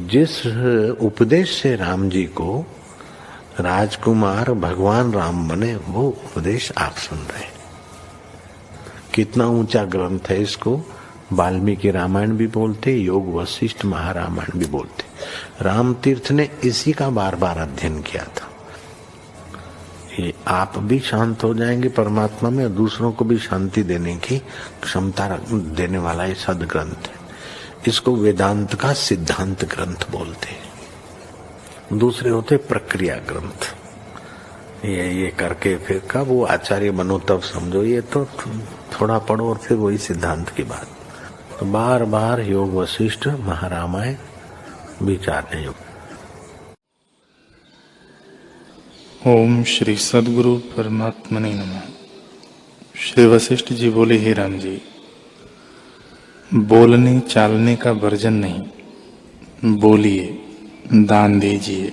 जिस उपदेश से राम जी को राजकुमार भगवान राम बने, वो उपदेश आप सुन रहे हैं। कितना ऊंचा ग्रंथ है, इसको वाल्मीकि रामायण भी बोलते, योग वशिष्ठ महारामायण भी बोलते। राम तीर्थ ने इसी का बार बार अध्ययन किया था। ये आप भी शांत हो जाएंगे परमात्मा में, और दूसरों को भी शांति देने की क्षमता देने वाला ये सदग्रंथ है। इसको वेदांत का सिद्धांत ग्रंथ बोलते हैं। दूसरे होते प्रक्रिया ग्रंथ। ये करके फिर कब वो आचार्य बनो तब समझो, ये तो थोड़ा पढ़ो और फिर वही सिद्धांत की बात। तो बार बार योग वशिष्ठ महारामायण विचारने योग। ओम श्री सद्गुरु परमात्मने नमः। श्री वशिष्ठ जी बोले, हे राम जी, बोलने चालने का वर्जन नहीं, बोलिए, दान दीजिए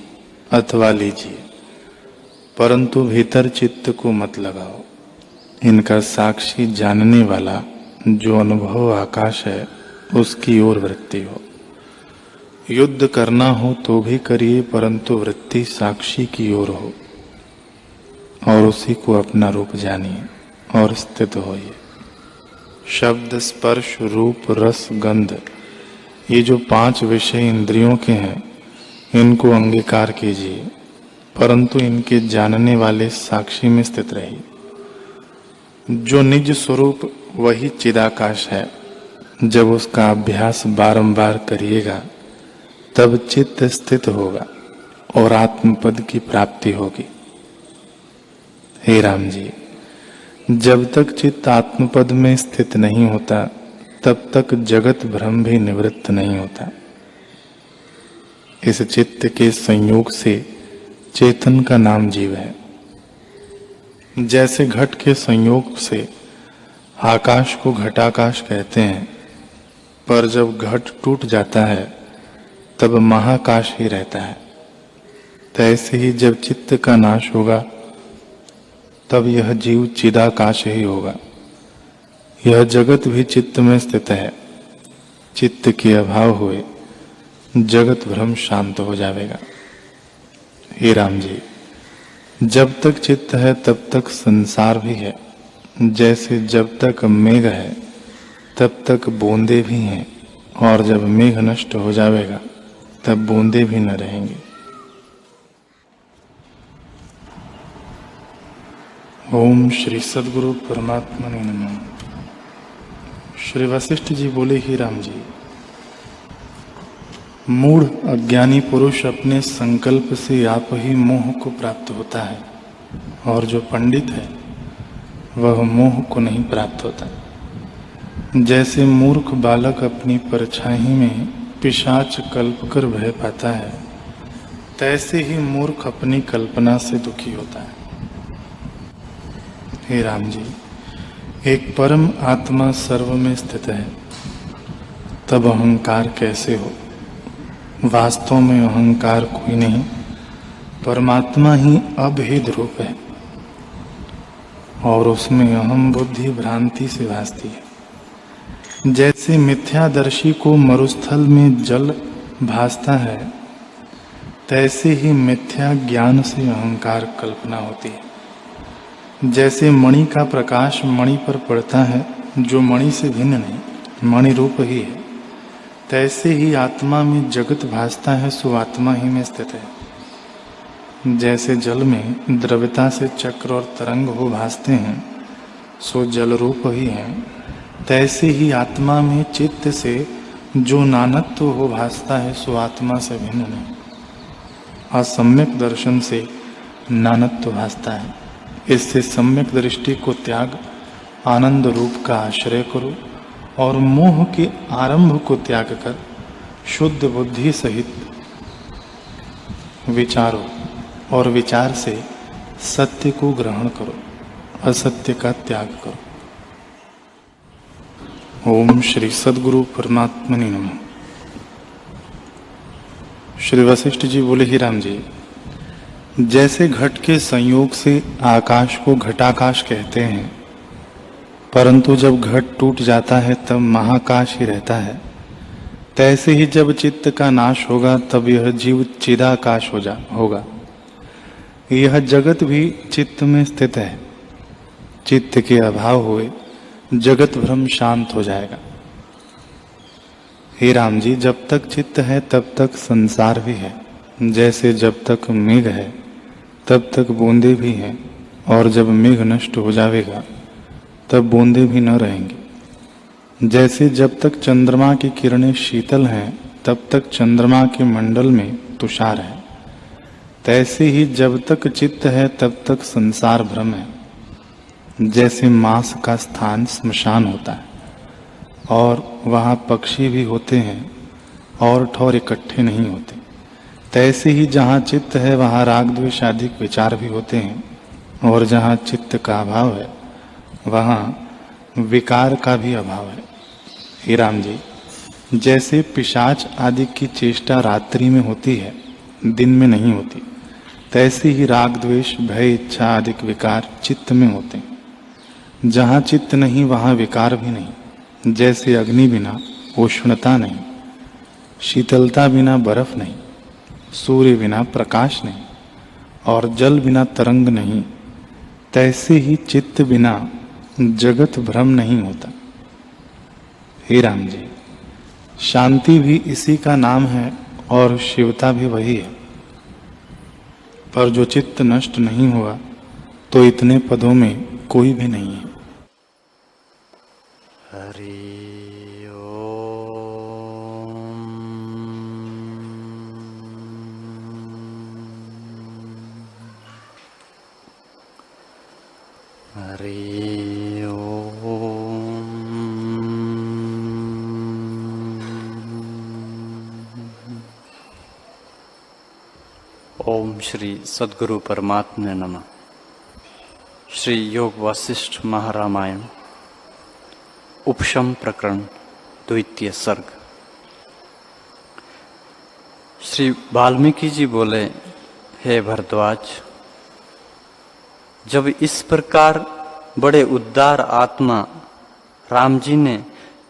अथवा लीजिए, परंतु भीतर चित्त को मत लगाओ। इनका साक्षी जानने वाला जो अनुभव आकाश है, उसकी ओर वृत्ति हो। युद्ध करना हो तो भी करिए, परंतु वृत्ति साक्षी की ओर हो, और उसी को अपना रूप जानिए और स्थित होइए। शब्द, स्पर्श, रूप, रस, गंध, ये जो 5 विषय इंद्रियों के हैं, इनको अंगीकार कीजिए, परंतु इनके जानने वाले साक्षी में स्थित रहिए। जो निज स्वरूप वही चिदाकाश है। जब उसका अभ्यास बारंबार करिएगा, तब चित्त स्थित होगा और आत्मपद की प्राप्ति होगी। हे राम जी, जब तक चित्त आत्मपद में स्थित नहीं होता, तब तक जगत भ्रम भी निवृत्त नहीं होता। इस चित्त के संयोग से चेतन का नाम जीव है। जैसे घट के संयोग से आकाश को घटाकाश कहते हैं, पर जब घट टूट जाता है तब महाकाश ही रहता है। तैसे ही जब चित्त का नाश होगा, तब यह जीव चिदाकाश ही होगा। यह जगत भी चित्त में स्थित है। चित्त के अभाव हुए जगत भ्रम शांत हो जाएगा। हे राम जी, जब तक चित्त है तब तक संसार भी है। जैसे जब तक मेघ है तब तक बूंदे भी हैं, और जब मेघ नष्ट हो जाएगा तब बूंदे भी न रहेंगे। ओम श्री सद्गुरु परमात्मने नमः। श्री वशिष्ठ जी बोले, ही राम जी, मूढ़ अज्ञानी पुरुष अपने संकल्प से आप ही मोह को प्राप्त होता है, और जो पंडित है वह मोह को नहीं प्राप्त होता। जैसे मूर्ख बालक अपनी परछाई में पिशाच कल्प कर भय पाता है, तैसे ही मूर्ख अपनी कल्पना से दुखी होता है। हे राम जी, एक परम आत्मा सर्व में स्थित है, तब अहंकार कैसे हो? वास्तव में अहंकार कोई नहीं, परमात्मा ही अभेद रूप है, और उसमें अहम बुद्धि भ्रांति से भासती है। जैसे मिथ्यादर्शी को मरुस्थल में जल भासता है, तैसे ही मिथ्या ज्ञान से अहंकार कल्पना होती है। जैसे मणि का प्रकाश मणि पर पड़ता है, जो मणि से भिन्न नहीं, मणि रूप ही है, तैसे ही आत्मा में जगत भासता है, सो आत्मा ही में स्थित है। जैसे जल में द्रव्यता से चक्र और तरंग हो भासते हैं, सो जल रूप ही है, तैसे ही आत्मा में चित्त से जो नानत्व हो भासता है, सो आत्मा से भिन्न नहीं। असम्यक दर्शन से नानत्व भासता है। इससे सम्यक दृष्टि को त्याग आनंद रूप का आश्रय करो, और मोह के आरंभ को त्याग कर शुद्ध बुद्धि सहित विचारो, और विचार से सत्य को ग्रहण करो, असत्य का त्याग करो। ओम श्री सद्गुरु परमात्मने नमः। श्री वशिष्ठ जी बोले, ही राम जी, जैसे घट के संयोग से आकाश को घटाकाश कहते हैं, परंतु जब घट टूट जाता है तब महाकाश ही रहता है। तैसे ही जब चित्त का नाश होगा तब यह जीव चिदाकाश होगा। यह जगत भी चित्त में स्थित है। चित्त के अभाव हुए जगत भ्रम शांत हो जाएगा। हे राम जी, जब तक चित्त है तब तक संसार भी है। जैसे जब तक मेघ है तब तक बूंदे भी हैं, और जब मेघ नष्ट हो जाएगा तब बूंदे भी न रहेंगे। जैसे जब तक चंद्रमा की किरणें शीतल हैं तब तक चंद्रमा के मंडल में तुषार है, तैसे ही जब तक चित्त है तब तक संसार भ्रम है। जैसे मांस का स्थान स्मशान होता है और वहाँ पक्षी भी होते हैं और ठौर इकट्ठे नहीं होते, तैसे ही जहाँ चित्त है वहाँ राग द्वेष आदि विचार भी होते हैं, और जहाँ चित्त का अभाव है वहाँ विकार का भी अभाव है। हे राम जी, जैसे पिशाच आदि की चेष्टा रात्रि में होती है, दिन में नहीं होती, तैसे ही राग द्वेष भय इच्छा आदि विकार चित्त में होते हैं। जहाँ चित्त नहीं वहाँ विकार भी नहीं। जैसे अग्नि बिना उष्णता नहीं, शीतलता बिना बर्फ नहीं, सूर्य बिना प्रकाश नहीं, और जल बिना तरंग नहीं, तैसे ही चित्त बिना जगत भ्रम नहीं होता। हे राम जी, शांति भी इसी का नाम है और शिवता भी वही है। पर जो चित्त नष्ट नहीं हुआ तो इतने पदों में कोई भी नहीं है। हरि ओम श्री सद्गुरु परमात्मे नमः। श्री योग वशिष्ठ महारामायण उपशम प्रकरण द्वितीय सर्ग। श्री वाल्मीकि जी बोले, हे भरद्वाज, जब इस प्रकार बड़े उदार आत्मा राम जी ने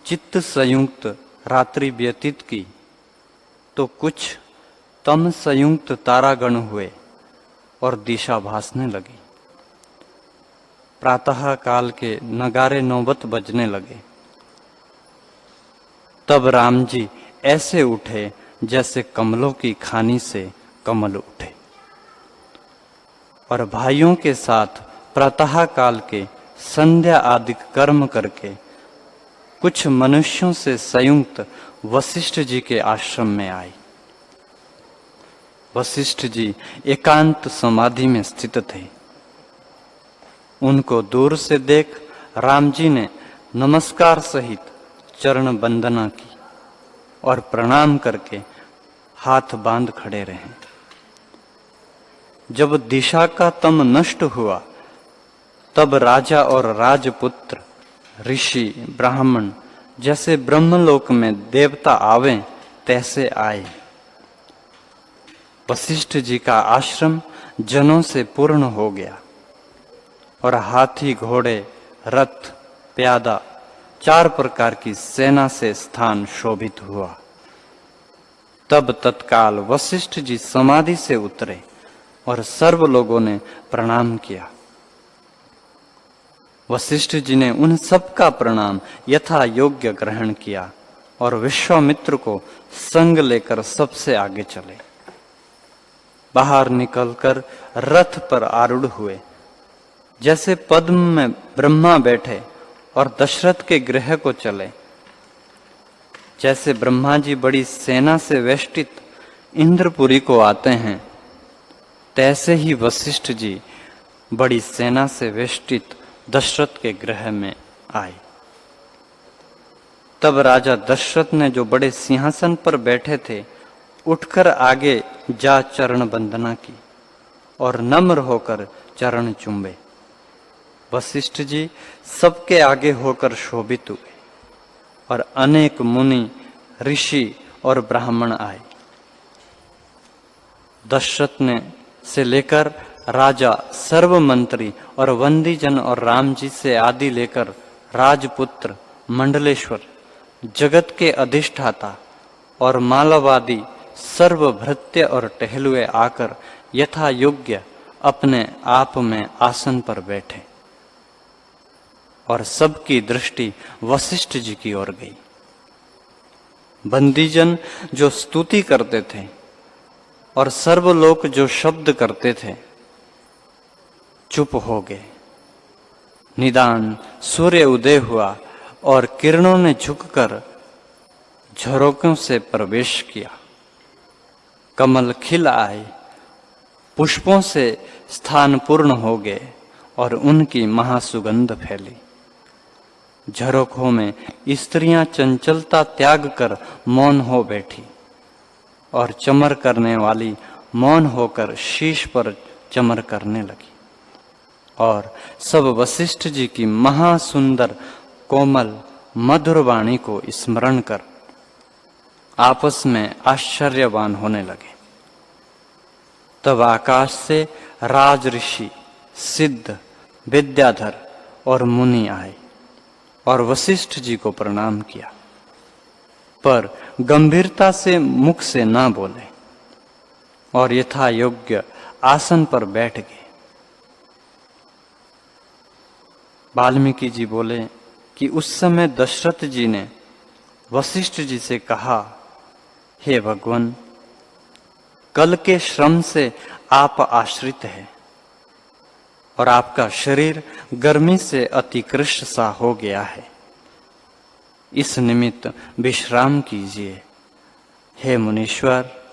चित्त संयुक्त रात्रि व्यतीत की तो कुछ तम संयुक्त तारागण हुए और दिशा भासने लगी। प्रातः काल के नगारे नौबत बजने लगे। तब राम जी ऐसे उठे जैसे कमलों की खानी से कमल उठे, और भाइयों के साथ प्रातः काल के संध्या आदि कर्म करके कुछ मनुष्यों से संयुक्त वशिष्ठ जी के आश्रम में आए। वशिष्ठ जी एकांत समाधि में स्थित थे। उनको दूर से देख राम जी ने नमस्कार सहित चरण वंदना की और प्रणाम करके हाथ बांध खड़े रहे। जब दिशा का तम नष्ट हुआ तब राजा और राजपुत्र, ऋषि, ब्राह्मण जैसे ब्रह्मलोक में देवता आवे तैसे आए। वशिष्ठ जी का आश्रम जनों से पूर्ण हो गया और हाथी, घोड़े, रथ, प्यादा 4 प्रकार की सेना से स्थान शोभित हुआ। तब तत्काल वशिष्ठ जी समाधि से उतरे और सर्व लोगों ने प्रणाम किया। वशिष्ठ जी ने उन सब का प्रणाम यथा योग्य ग्रहण किया और विश्वामित्र को संग लेकर सबसे आगे चले। बाहर निकलकर रथ पर आरूढ़ हुए। जैसे पद्म में ब्रह्मा बैठे और दशरथ के गृह को चले, जैसे ब्रह्मा जी बड़ी सेना से वेष्टित इंद्रपुरी को आते हैं, तैसे ही वशिष्ठ जी बड़ी सेना से वेष्टित दशरथ के गृह में आए। तब राजा दशरथ ने, जो बड़े सिंहासन पर बैठे थे, उठकर आगे जा चरण वंदना की और नम्र होकर चरण चुम्बे। वशिष्ठ जी सबके आगे होकर शोभित हुए और अनेक मुनि, ऋषि और ब्राह्मण आए। दशरथ ने से लेकर राजा, सर्व मंत्री और वंदीजन और राम जी से आदि लेकर राजपुत्र, मंडलेश्वर, जगत के अधिष्ठाता और मालवादी सर्वभृत्य और टहलुए आकर यथा योग्य अपने आप में आसन पर बैठे और सबकी दृष्टि वशिष्ठ जी की ओर गई। बंदीजन जो स्तुति करते थे और सर्वलोक जो शब्द करते थे चुप हो गए। निदान सूर्य उदय हुआ और किरणों ने झुककर झरोकों से प्रवेश किया। कमल खिल आए, पुष्पों से स्थान पूर्ण हो गए और उनकी महासुगंध फैली। झरोखों में स्त्रियां चंचलता त्याग कर मौन हो बैठी और चमर करने वाली मौन होकर शीश पर चमर करने लगी और सब वशिष्ठ जी की महासुंदर कोमल मधुर वाणी को स्मरण कर आपस में आश्चर्यवान होने लगे। तब आकाश से राज ऋषि, सिद्ध, विद्याधर और मुनि आए और वशिष्ठ जी को प्रणाम किया, पर गंभीरता से मुख से ना बोले और यथा योग्य आसन पर बैठ गए। वाल्मीकि जी बोले कि उस समय दशरथ जी ने वशिष्ठ जी से कहा, हे भगवान, कल के श्रम से आप आश्रित हैं और आपका शरीर गर्मी से अतिकृष्ट सा हो गया है। इस निमित्त विश्राम कीजिए। हे मुनीश्वर,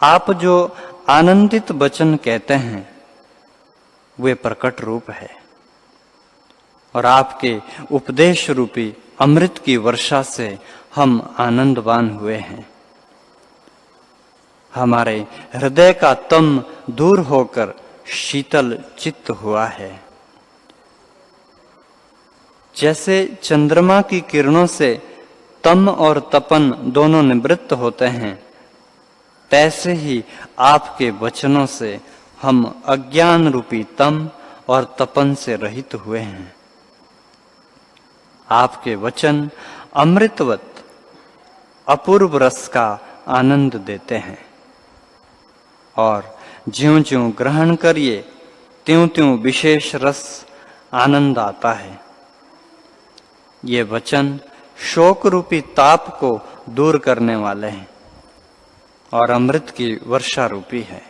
आप जो आनंदित वचन कहते हैं वे प्रकट रूप है और आपके उपदेश रूपी अमृत की वर्षा से हम आनंदवान हुए हैं। हमारे हृदय का तम दूर होकर शीतल चित्त हुआ है। जैसे चंद्रमा की किरणों से तम और तपन दोनों निवृत्त होते हैं, तैसे ही आपके वचनों से हम अज्ञान रूपी तम और तपन से रहित हुए हैं। आपके वचन अमृतवत अपूर्व रस का आनंद देते हैं और ज्यों-ज्यों ग्रहण करिए त्यों-त्यों विशेष रस आनंद आता है। ये वचन शोक रूपी ताप को दूर करने वाले हैं और अमृत की वर्षा रूपी है।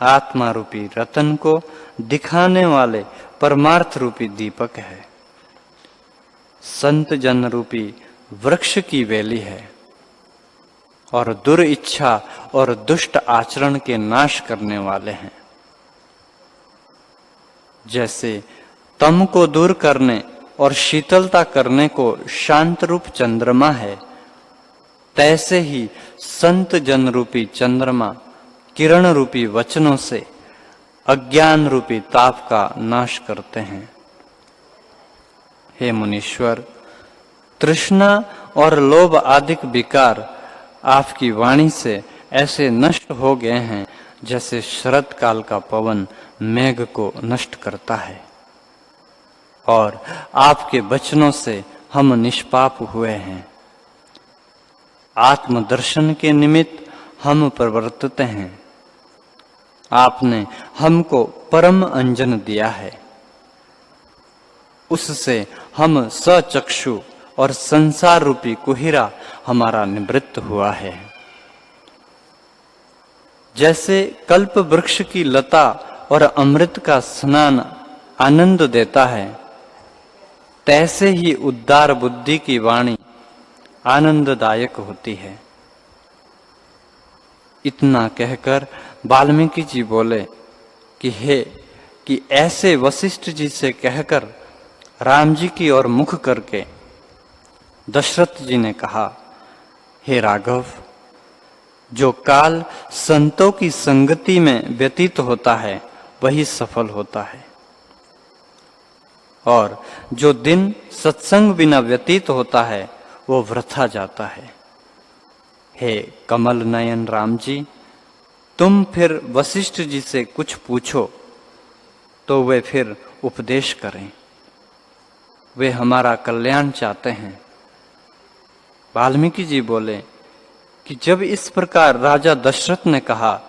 आत्मा रूपी रतन को दिखाने वाले परमार्थ रूपी दीपक है। संत जन रूपी वृक्ष की वेली है और दुर्इच्छा और दुष्ट आचरण के नाश करने वाले हैं। जैसे तम को दूर करने और शीतलता करने को शांत रूप चंद्रमा है, तैसे ही संत जन रूपी चंद्रमा किरण रूपी वचनों से अज्ञान रूपी ताप का नाश करते हैं। हे मुनीश्वर, तृष्णा और लोभ आदि विकार आपकी वाणी से ऐसे नष्ट हो गए हैं जैसे शरत काल का पवन मेघ को नष्ट करता है और आपके वचनों से हम निष्पाप हुए हैं। आत्मदर्शन के निमित्त हम प्रवर्तित हैं। आपने हमको परम अंजन दिया है, उससे हम सचक्षु और संसार रूपी कुहिरा हमारा निवृत्त हुआ है। जैसे कल्प वृक्ष की लता और अमृत का स्नान आनंद देता है, तैसे ही उदार बुद्धि की वाणी आनंददायक होती है। इतना कहकर वाल्मीकि जी बोले कि ऐसे वशिष्ठ जी से कहकर राम जी की ओर मुख करके दशरथ जी ने कहा, हे राघव, जो काल संतों की संगति में व्यतीत होता है वही सफल होता है और जो दिन सत्संग बिना व्यतीत होता है वो वृथा जाता है। हे कमल नयन राम जी, तुम फिर वशिष्ठ जी से कुछ पूछो तो वे फिर उपदेश करें। वे हमारा कल्याण चाहते हैं। वाल्मीकि जी बोले कि जब इस प्रकार राजा दशरथ ने कहा,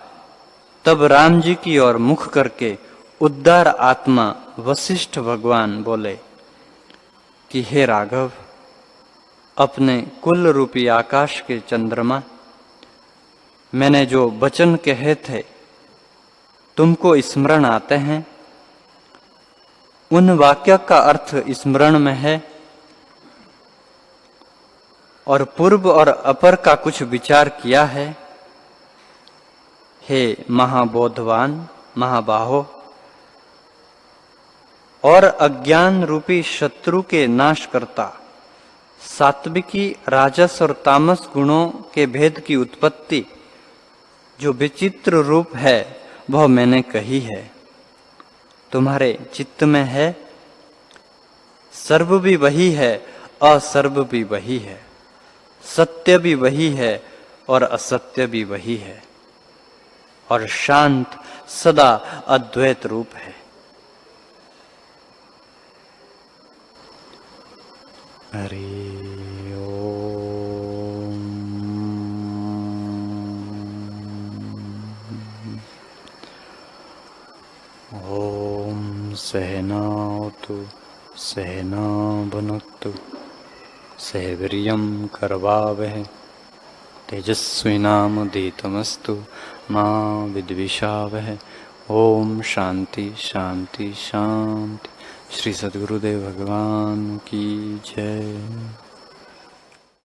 तब राम जी की ओर मुख करके उद्दार आत्मा वशिष्ठ भगवान बोले कि हे राघव, अपने कुल रूपी आकाश के चंद्रमा, मैंने जो वचन कहे थे तुमको स्मरण आते हैं? उन वाक्य का अर्थ स्मरण में है और पूर्व और अपर का कुछ विचार किया है? हे महाबोधवान महाबाहो, और अज्ञान रूपी शत्रु के नाश करता, सात्विकी राजस और तामस गुणों के भेद की उत्पत्ति जो विचित्र रूप है वह मैंने कही है। तुम्हारे चित्त में है? सर्व भी वही है, असर्व भी वही है, सत्य भी वही है और असत्य भी वही है, और शांत सदा अद्वैत रूप है। हरि ओम। सहनावतु सहना भुनक्तु सह वीर्यं करवावहै तेजस्विनामधीतमस्तु मा विद्विषावहै। ओम शांति शांति शांति। श्री सद्गुरुदेव भगवान की जय।